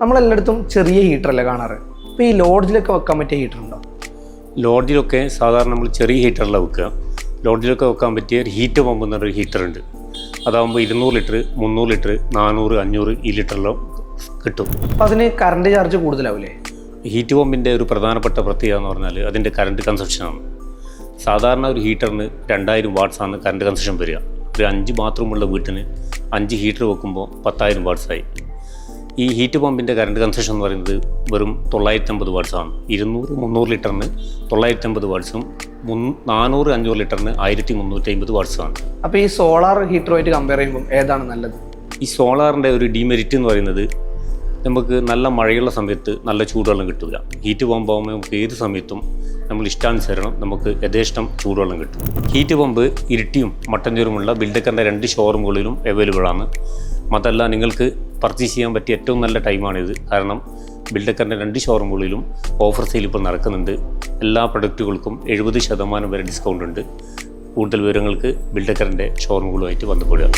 നമ്മളെല്ലായിടത്തും ചെറിയ ഹീറ്ററല്ലേ കാണാറ്. ഇപ്പോൾ ഈ ലോഡ്ജിലൊക്കെ വെക്കാൻ പറ്റിയ ഹീറ്റർ ഉണ്ടോ? ലോഡ്ജിലൊക്കെ സാധാരണ നമ്മൾ ചെറിയ ഹീറ്ററിലാണ് വെക്കുക. ലോഡ്ജിലൊക്കെ വെക്കാൻ പറ്റിയ ഒരു ഹീറ്റ് പമ്പ് എന്നൊരു ഹീറ്ററുണ്ട്. അതാകുമ്പോൾ 200 ലിറ്റർ, 300 ലിറ്റർ, 400, 500 ഈ ലിറ്ററിലും കിട്ടും. അപ്പോൾ അതിന് കറണ്ട് ചാർജ് കൂടുതലാവില്ലേ? ഹീറ്റ് പമ്പിൻ്റെ ഒരു പ്രധാനപ്പെട്ട പ്രത്യേകത എന്ന് പറഞ്ഞാൽ അതിൻ്റെ കറണ്ട് കൺസപ്ഷനാണ്. സാധാരണ ഒരു ഹീറ്ററിന് 2000 വാട്ട്സാണ് കറണ്ട് കൺസപ്ഷൻ വരിക. ഒരു 5 ബാത്റൂമുള്ള വീട്ടിന് 5 ഹീറ്റർ വെക്കുമ്പോൾ 10,000 വാട്ട്സായി. ഈ ഹീറ്റ് പമ്പിൻ്റെ കറണ്ട് കൺസപ്ഷൻ എന്ന് പറയുന്നത് വെറും 950 വാട്ട്സാണ്. 200, 300 ലിറ്ററിന് 950 വാട്ട്സും 400, 500 ലിറ്ററിന് 1350 വാട്ട്സാണ്. അപ്പോൾ ഈ സോളാർ ഹീറ്ററുമായിട്ട് കമ്പയർ ചെയ്യുമ്പോൾ ഏതാണ് നല്ലത്? ഈ സോളാറിൻ്റെ ഒരു ഡിമെറിറ്റ് എന്ന് പറയുന്നത് നമുക്ക് നല്ല മഴയുള്ള സമയത്ത് നല്ല ചൂടുവെള്ളം കിട്ടില്ല. ഹീറ്റ് പമ്പ് ആകുമ്പോൾ നമുക്ക് ഏത് സമയത്തും നമ്മൾ ഇഷ്ടാനുസരണം നമുക്ക് യഥേഷ്ടം ചൂടുവെള്ളം കിട്ടും. ഹീറ്റ് പമ്പ് ഇരിട്ടിയും മട്ടഞ്ചേരുമുള്ള ബിൽഡക്കറിൻ്റെ 2 ഷോറൂമുകളിലും അവൈലബിൾ ആണ്. അതല്ല, നിങ്ങൾക്ക് പർച്ചേസ് ചെയ്യാൻ പറ്റിയ ഏറ്റവും നല്ല ടൈമാണിത്. കാരണം ബിൽഡക്കറിൻ്റെ 2 ഷോറൂമുകളിലും ഓഫർ സെയിൽ ഇപ്പോൾ നടക്കുന്നുണ്ട്. എല്ലാ പ്രൊഡക്റ്റുകൾക്കും 70% വരെ ഡിസ്കൗണ്ട് ഉണ്ട്. കൂടുതൽ വിവരങ്ങൾക്ക് ബിൽഡക്കറിൻ്റെ ഷോറൂമുകളുമായിട്ട് ബന്ധപ്പെടുക.